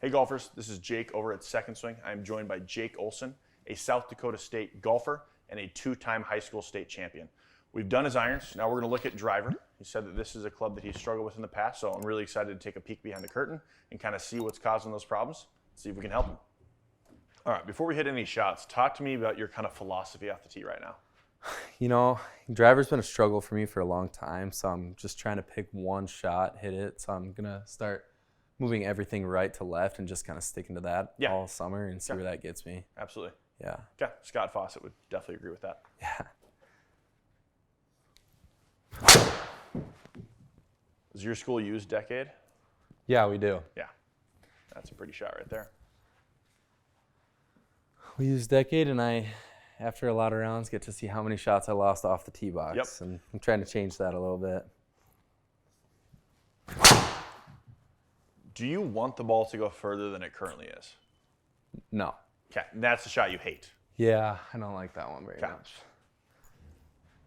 Hey golfers, this is Jake over at Second Swing. I'm joined by Jake Olson, a South Dakota State golfer and a two-time high school state champion. We've done his irons, now we're gonna look at driver. He said that this is a club that he's struggled with in the past, so I'm really excited to take a peek behind the curtain and kind of see what's causing those problems, see if we can help him. All right, before we hit any shots, talk to me about your kind of philosophy off the tee right now. You know, driver's been a struggle for me for a long time, so I'm just trying to pick one shot, hit it. So I'm going to start moving everything right to left and just kind of sticking to that all summer and see where that gets me. Absolutely. Yeah. Okay, Scott Fawcett would definitely agree with that. Yeah. Does your school use Decade? Yeah, we do. Yeah. That's a pretty shot right there. We use Decade, and I, after a lot of rounds, get to see how many shots I lost off the tee box. Yep. And I'm trying to change that a little bit. Do you want the ball to go further than it currently is? No. Okay, that's the shot you hate. Yeah, I don't like that one very much.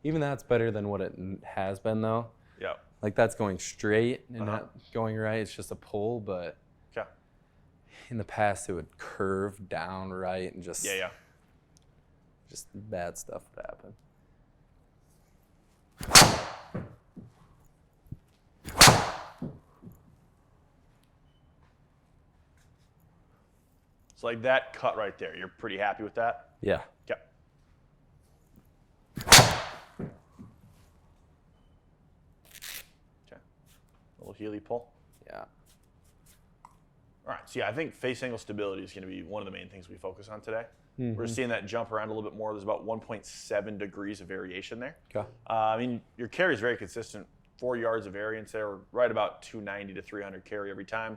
Even that's better than what it has been, though. Yep. Like, that's going straight and not going right. It's just a pull, but in the past, it would curve down right and just just bad stuff would happen. It's like that cut right there. You're pretty happy with that? Yeah. Okay. Okay. Little Healy pull. Yeah. All right, so yeah, I think face angle stability is going to be one of the main things we focus on today. We're seeing that jump around a little bit more. There's about 1.7 degrees of variation there. Okay. I mean, your carry is very consistent. 4 yards of variance there, right about 290 to 300 carry every time.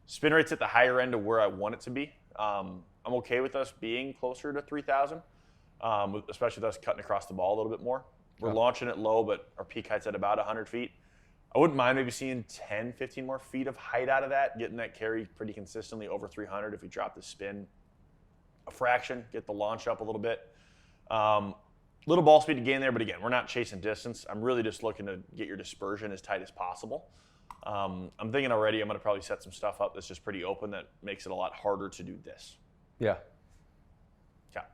Spin rate's at the higher end of where I want it to be. I'm okay with us being closer to 3,000, especially with us cutting across the ball a little bit more. We're launching it low, but our peak height's at about 100 feet. I wouldn't mind maybe seeing 10, 15 more feet of height out of that, getting that carry pretty consistently over 300 if we drop the spin a fraction, get the launch up a little bit. Little ball speed to gain there, but again, we're not chasing distance. I'm really just looking to get your dispersion as tight as possible. I'm thinking already I'm going to probably set some stuff up that's just pretty open that makes it a lot harder to do this. Yeah. Okay.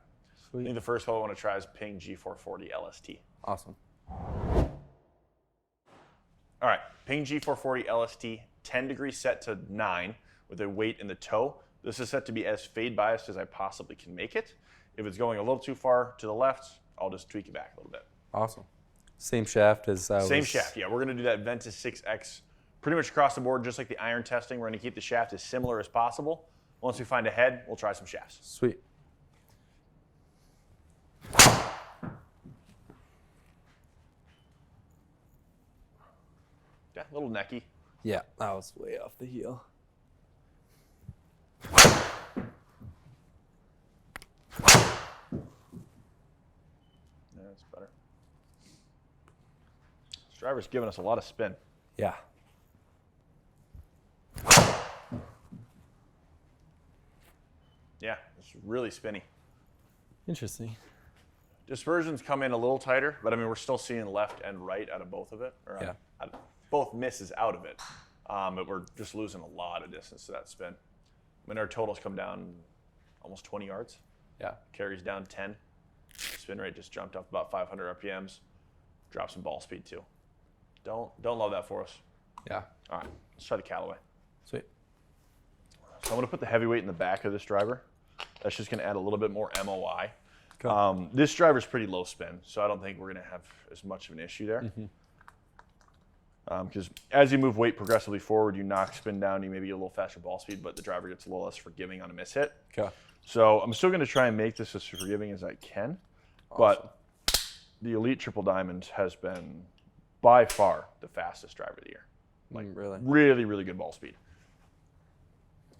Sweet. I think the first hole I want to try is Ping G440 LST. Awesome. All right, Ping G440 LST, 10 degrees set to 9 with a weight in the toe. This is set to be as fade biased as I possibly can make it. If it's going a little too far to the left, I'll just tweak it back a little bit. Awesome. Same shaft as Same shaft, yeah. We're going to do that Ventus 6X pretty much across the board, just like the iron testing. We're going to keep the shaft as similar as possible. Once we find a head, we'll try some shafts. Sweet. Yeah, a little necky. Yeah, that was way off the heel. Yeah, that's better. This driver's giving us a lot of spin. Yeah. Yeah, it's really spinny. Interesting. Dispersions come in a little tighter, but I mean, we're still seeing left and right out of both of it. Or both misses out of it. But we're just losing a lot of distance to that spin. I mean, our totals come down almost 20 yards. Yeah. Carries down 10. Spin rate just jumped up about 500 RPMs. Drop some ball speed too. Don't love that for us. Yeah. All right, let's try the Callaway. Sweet. So I'm gonna put the heavyweight in the back of this driver. That's just gonna add a little bit more MOI. Cool. This driver's pretty low spin, so I don't think we're gonna have as much of an issue there. Because as you move weight progressively forward, you knock spin down, you maybe get a little faster ball speed, but the driver gets a little less forgiving on a miss hit. Okay. So I'm still gonna try and make this as forgiving as I can, but the Elite Triple Diamond has been by far the fastest driver of the year. Like really, really good ball speed.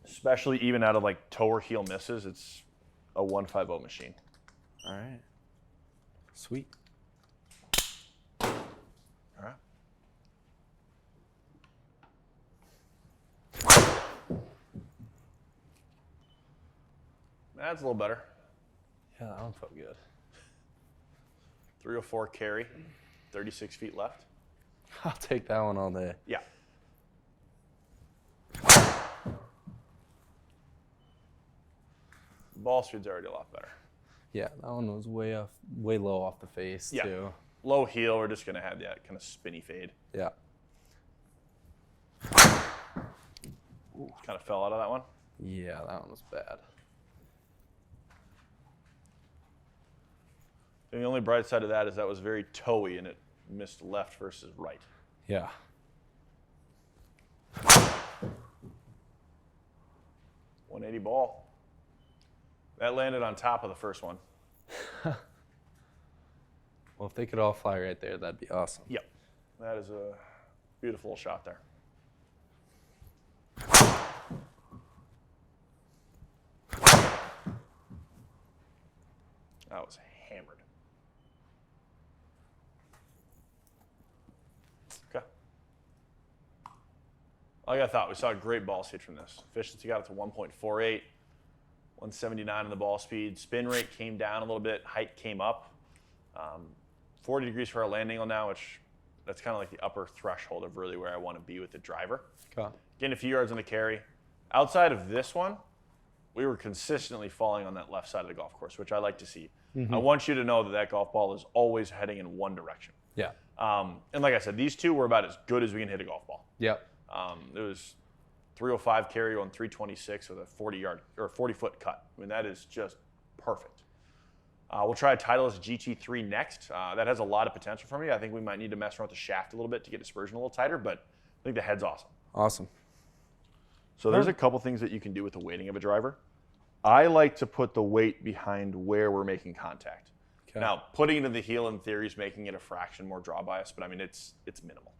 Especially even out of like toe or heel misses, it's a 150 machine. All right. Sweet. All right. That's a little better. Yeah, that one felt good. 304 carry, 36 feet left. I'll take that one all day. Yeah. ball speed's already a lot better. Yeah, that one was way low off the face too. Low heel, we're just gonna have that kind of spinny fade. Yeah. Ooh, kind of fell out of that one. Yeah, that one was bad. And the only bright side of that is that was very toey and it missed left versus right. Yeah. .180 ball. That landed on top of the first one. Well, if they could all fly right there, that'd be awesome. Yep. That is a beautiful shot there. That was hammered. Okay. Like I thought, we saw a great ball speed from this. Efficiency got it to 1.48, 179 in the ball speed. Spin rate came down a little bit. Height came up. 40 degrees for our landing angle now, which that's kind of like the upper threshold of really where I want to be with the driver. Okay. Getting a few yards on the carry. Outside of this one, we were consistently falling on that left side of the golf course, which I like to see. Mm-hmm. I want you to know that that golf ball is always heading in one direction. Yeah. And like I said, these two were about as good as we can hit a golf ball. Yep. There was 305 carry on 326 with a 40-yard or 40-foot cut. I mean, that is just perfect. We'll try a Titleist GT3 next. That has a lot of potential for me. I think we might need to mess around with the shaft a little bit to get dispersion a little tighter, but I think the head's awesome. Awesome. So there's a couple things that you can do with the weighting of a driver. I like to put the weight behind where we're making contact. Okay. Now, putting it in the heel in theory is making it a fraction more draw bias, but I mean, it's minimal.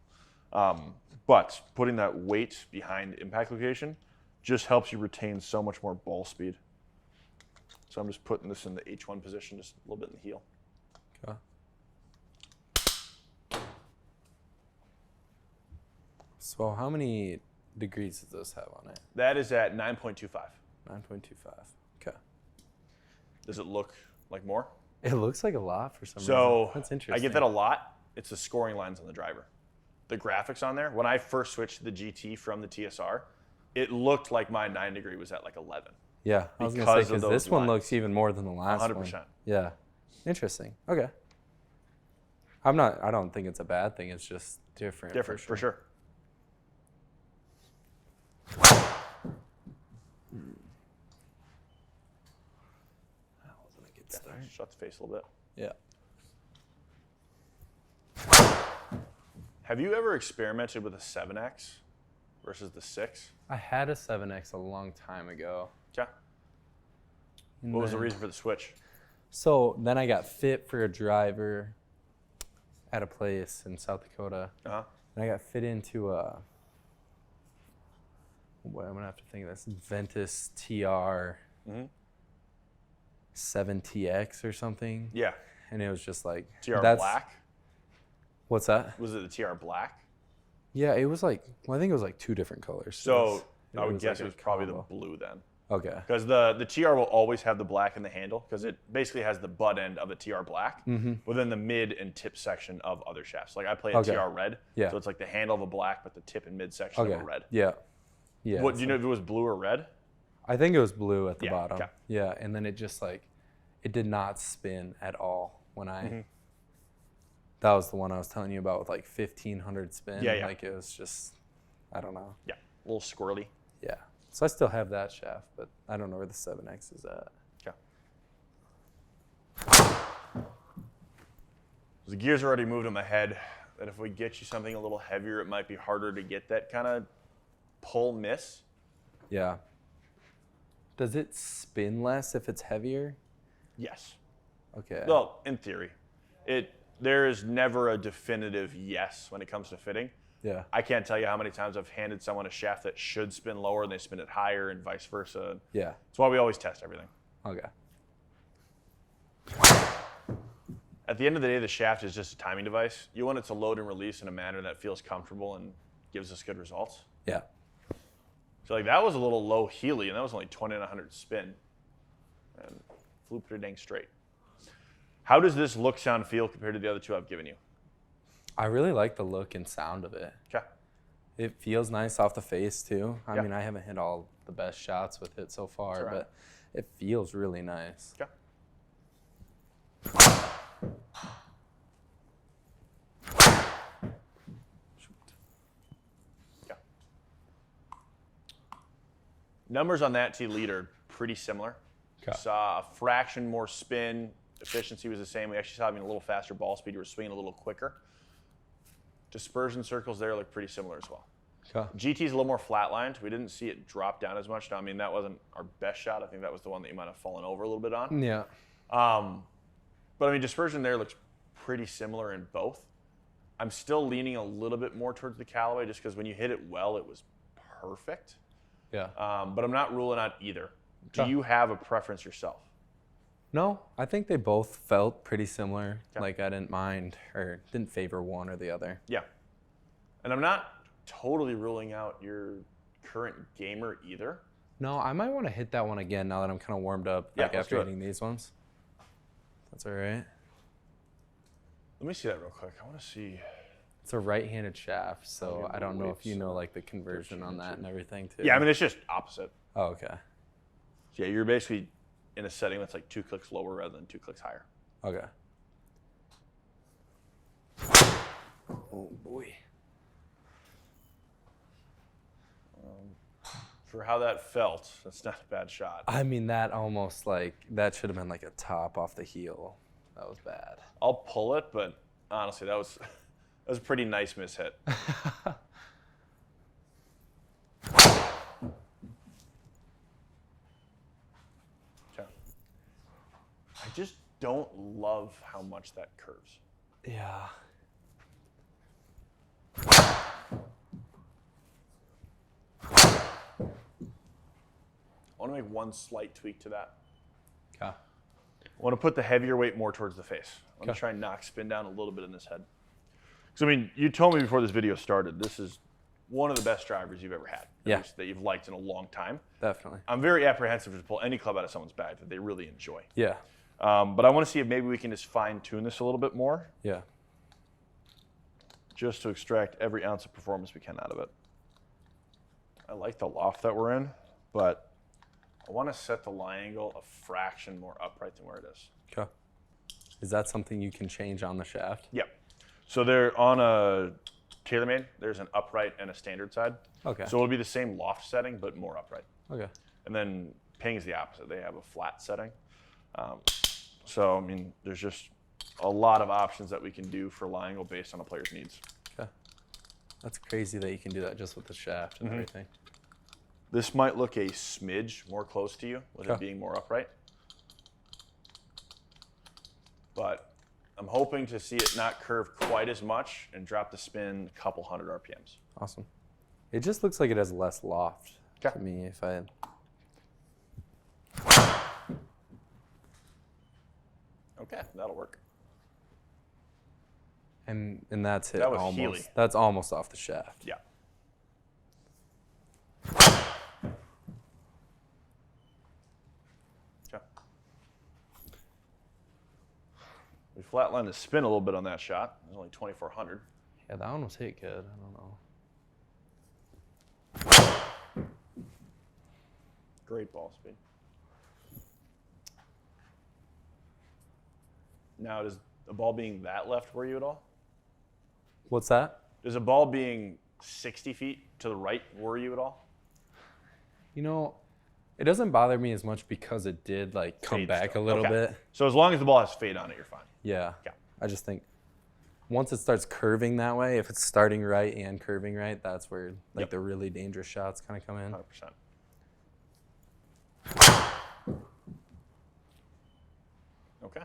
But putting that weight behind impact location just helps you retain so much more ball speed. So I'm just putting this in the H1 position, just a little bit in the heel. Okay. So how many degrees does this have on it? That is at 9.25. 9.25. Okay. Does it look like more? It looks like a lot for some reason. So that's interesting. I get that a lot. It's the scoring lines on the driver. The graphics on there, when I first switched to the GT from the TSR, it looked like my 9 degree was at like 11. Yeah, I was going to say, because this one looks even more than the last 100%. One. Yeah. Interesting. Okay. I don't think it's a bad thing. It's just different. Different, for sure. That wasn't a good start. Shut the face a little bit. Yeah. Have you ever experimented with a 7X versus the 6? I had a 7X a long time ago. Yeah. What was the reason for the switch? So then I got fit for a driver at a place in South Dakota. Uh-huh. And I got fit into a, boy, I'm going to have to think of this, Ventus TR 7TX or something. Yeah. And it was just like. TR black? What's that? Was it the TR black? Yeah, it was like, well, I think it was like 2 different colors. So I would guess it was probably the blue then. Okay. Because the TR will always have the black in the handle because it basically has the butt end of a TR black within the mid and tip section of other shafts. Like I play a TR red, so it's like the handle of a black but the tip and mid section of a red. Yeah. Yeah. What, do you know if it was blue or red? I think it was blue at the bottom. Okay. Yeah, and then it just like, it did not spin at all when I, that was the one I was telling you about with like 1500 spin. Yeah. Like it was just, I don't know. Yeah, a little squirrely. Yeah. So I still have that shaft, but I don't know where the 7X is at. Okay. The gears are already moved in my head that if we get you something a little heavier, it might be harder to get that kind of pull miss. Yeah. Does it spin less if it's heavier? Yes. Okay. Well, in theory. There is never a definitive yes when it comes to fitting. Yeah. I can't tell you how many times I've handed someone a shaft that should spin lower and they spin it higher and vice versa. Yeah. That's why we always test everything. Okay. At the end of the day, the shaft is just a timing device. You want it to load and release in a manner that feels comfortable and gives us good results. Yeah. So like that was a little low heely, and that was only 20 spin. And flew pretty dang straight. How does this look, sound, feel compared to the other two I've given you? I really like the look and sound of it. Okay. It feels nice off the face too. I mean, I haven't hit all the best shots with it so far, but It feels really nice. Okay. Yeah. Numbers on that tee lead are pretty similar. Okay. Saw a fraction more spin. Efficiency was the same. We actually saw him in a little faster ball speed. We were swinging a little quicker. Dispersion circles there look pretty similar as well. Okay. GT's a little more flatlined. We didn't see it drop down as much. Now, I mean, that wasn't our best shot. I think that was the one that you might have fallen over a little bit on. Yeah. But I mean, dispersion there looks pretty similar in both. I'm still leaning a little bit more towards the Callaway just because when you hit it well, it was perfect. Yeah. But I'm not ruling out either. Do Okay. you have a preference yourself? No, I think they both felt pretty similar. Okay. Like I didn't mind or didn't favor one or the other. Yeah. And I'm not totally ruling out your current gamer either. No, I might want to hit that one again now that I'm kind of warmed up. Yeah, Like let's after do it. hitting these ones. That's all right. Let me see that real quick. I want to see. It's a right-handed shaft, so your I don't know if you waves, know like the conversion on that and everything too. Yeah, I mean, it's just opposite. Oh, okay. Yeah, you're basically in a setting that's like 2 clicks lower rather than 2 clicks higher. Okay. Oh boy. For how that felt, that's not a bad shot. I mean, that almost like that should have been like a top off the heel. That was bad. I'll pull it, but honestly, that was a pretty nice mishit. Okay. I just don't love how much that curves. Yeah. I want to make one slight tweak to that. Okay. I want to put the heavier weight more towards the face. I'm going Okay. to try and knock spin down a little bit in this head. Because, I mean, you told me before this video started, this is one of the best drivers you've ever had. At Yeah. least that you've liked in a long time. Definitely. I'm very apprehensive to pull any club out of someone's bag that they really enjoy. Yeah. But I want to see if maybe we can just fine tune this a little bit more, Yeah. just to extract every ounce of performance we can out of it. I like the loft that we're in, but I want to set the lie angle a fraction more upright than where it is. Okay. Is that something you can change on the shaft? Yep. So they're on a TaylorMade. There's an upright and a standard side. Okay. So it'll be the same loft setting, but more upright. Okay. And then Ping is the opposite. They have a flat setting. So, I mean, there's just a lot of options that we can do for lie angle based on a player's needs. Okay. That's crazy that you can do that just with the shaft and everything. This might look a smidge more close to you with it Okay. being more upright. But I'm hoping to see it not curve quite as much and drop the spin a couple hundred RPMs. Awesome. It just looks like it has less loft Okay. to me if I Okay, that'll work. and that's hit That was almost. Healy. That's almost off the shaft. Yeah. Okay. We flatlined the spin a little bit on that shot. It was only 2,400. Yeah, that one was hit good. I don't know. Great ball speed. Now, does the ball being that left worry you at all? What's that? Does a ball being 60 feet to the right worry you at all? You know, it doesn't bother me as much because it did like come Fade back still. a little Okay. bit. So as long as the ball has fade on it, you're fine. Yeah. Yeah. I just think once it starts curving that way, if it's starting right and curving right, that's where like Yep. the really dangerous shots kind of come in. 100%. Okay.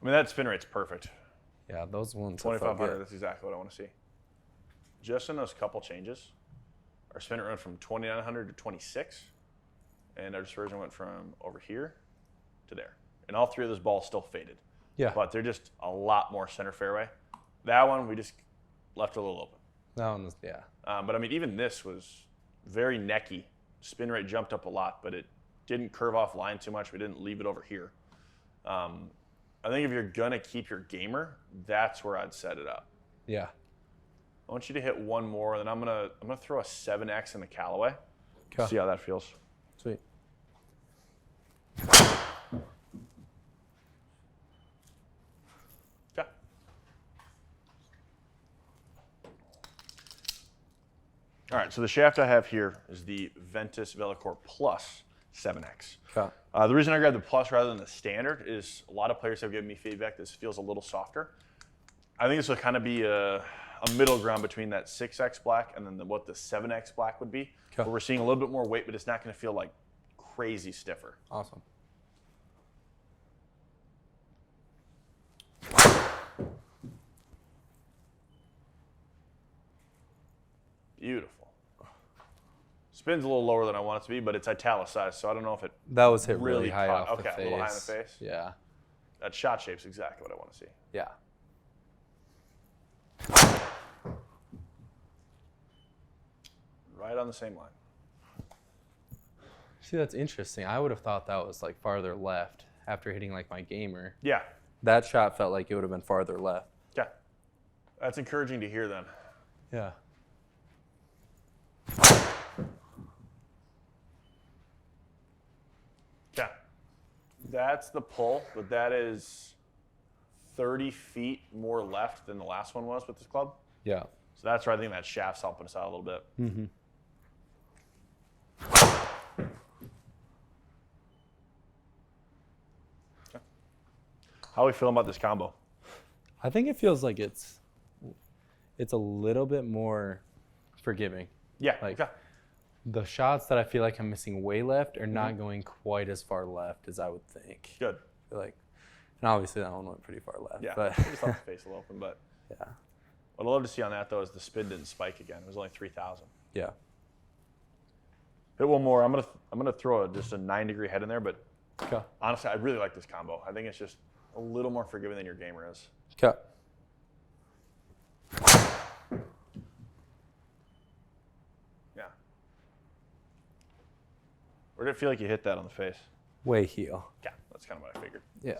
I mean, that spin rate's perfect. Yeah, those ones have felt 2,500, good. that's exactly what I want to see. Just in those couple changes, our spin rate went from 2,900 to 26, and our dispersion went from over here to there. And all three of those balls still faded. Yeah. But they're just a lot more center fairway. That one, we just left a little open. That one was, yeah. But I mean, even this was very necky. Spin rate jumped up a lot, but it didn't curve off line too much. We didn't leave it over here. I think if you're gonna keep your gamer, that's where I'd set it up. Yeah. I want you to hit one more, and then I'm gonna throw a 7X in the Callaway. Okay. See how that feels. Sweet. Okay. All right, so the shaft I have here is the Ventus Velocore Plus 7X. Okay. The reason I grabbed the Plus rather than the Standard is a lot of players have given me feedback this feels a little softer. I think this will kind of be a middle ground between that 6X black and then what the 7X black would be. Okay. Where we're seeing a little bit more weight, but it's not going to feel like crazy stiffer. Awesome. Beautiful. Spin's a little lower than I want it to be, but it's italicized, so I don't know if it That was hit really high caught. off the face. Okay, a little high in the face. Yeah. That shot shape's exactly what I want to see. Yeah. Right on the same line. See, that's interesting. I would have thought that was like farther left after hitting like my gamer. Yeah. That shot felt like it would have been farther left. Yeah. That's encouraging to hear then. Yeah. Yeah. That's the pull, but that is 30 feet more left than the last one was with this club. Yeah. So that's where I think that shaft's helping us out a little bit. Mm-hmm. How are we feeling about this combo? I think it feels like it's a little bit more forgiving. Yeah. Like okay. the shots that I feel like I'm missing way left are not going quite as far left as I would think. Good. I feel like, and obviously that one went pretty far left. Yeah. But Just left the face a little open, but yeah. what I'd love to see on that though is the spin didn't spike again. It was only 3,000. Yeah. Hit one more. I'm gonna throw just a 9-degree head in there, but Okay. honestly, I really like this combo. I think it's just a little more forgiving than your gamer is. Okay. Yeah. Where did it feel like you hit that on the face? Way heel. Yeah, that's kind of what I figured. Yeah.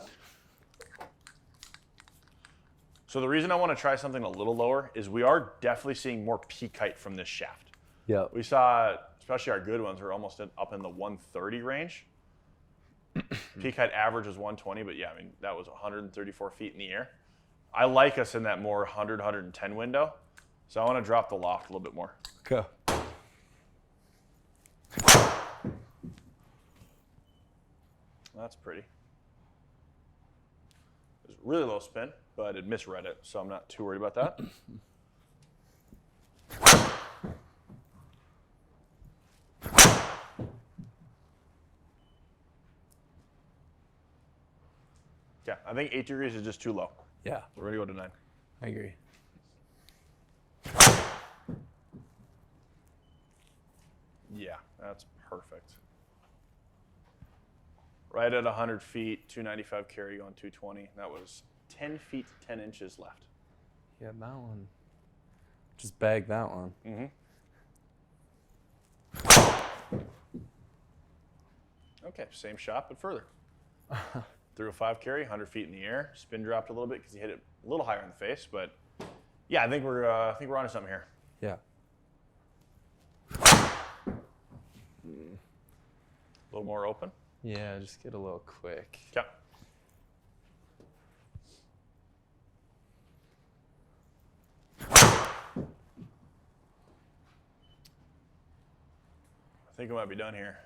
So the reason I want to try something a little lower is we are definitely seeing more peak height from this shaft. Yeah. We saw, especially our good ones, were almost up in the 130 range. Peak height average was 120, but yeah, I mean, that was 134 feet in the air. I like us in that more 100, 110 window. So I want to drop the loft a little bit more. Okay. That's pretty. It was really low spin, but it misread it, so I'm not too worried about that. Yeah, I think 8 degrees is just too low. Yeah. We're gonna go to 9. I agree. Yeah, that's perfect. Right at 100 feet, 295 carry going 220. That was 10 feet, 10 inches left. Yeah, that one. Just bag that one. Mm-hmm. Okay, same shot, but further. Threw a 5 carry, 100 feet in the air. Spin dropped a little bit because he hit it a little higher in the face, but yeah, I think we're onto something here. Yeah. A little more open. Yeah, just get a little quick. Okay. I think I might be done here.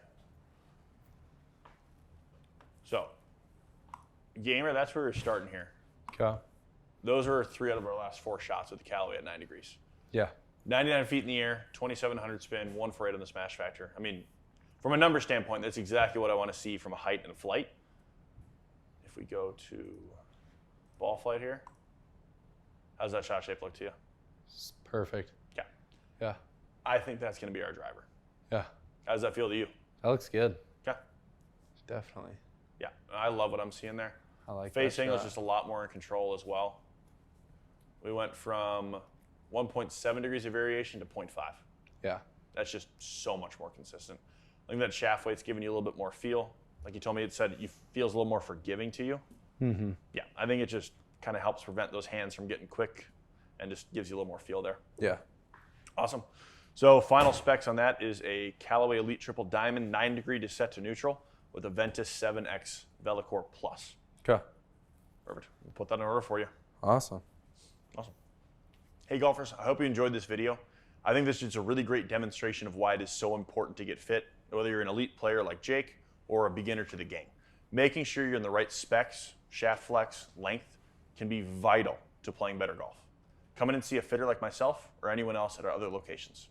So, gamer, that's where we're starting here. Okay. Those are 3 out of our last 4 shots with the Callaway at 9 degrees. Yeah. 99 feet in the air, 2,700 spin, 148 on the smash factor. I mean, from a number standpoint, that's exactly what I want to see from a height and a flight. If we go to ball flight here, how's that shot shape look to you? It's perfect. Yeah. Yeah. I think that's going to be our driver. Yeah. How does that feel to you? That looks good. Yeah. Definitely. Yeah. I love what I'm seeing there. I like Face that angle is shot. just a lot more in control as well. We went from 1.7 degrees of variation to 0.5. Yeah. That's just so much more consistent. I think that shaft weight's giving you a little bit more feel. Like you told me, it said it feels a little more forgiving to you. Mm-hmm. Yeah, I think it just kind of helps prevent those hands from getting quick and just gives you a little more feel there. Yeah. Awesome. So final specs on that is a Callaway Elite Triple Diamond 9-degree to set to neutral with a Ventus 7X Velocore Plus. Okay. Perfect. We'll put that in order for you. Awesome. Awesome. Hey golfers, I hope you enjoyed this video. I think this is a really great demonstration of why it is so important to get fit, whether you're an elite player like Jake or a beginner to the game. Making sure you're in the right specs, shaft flex, length can be vital to playing better golf. Come in and see a fitter like myself or anyone else at our other locations.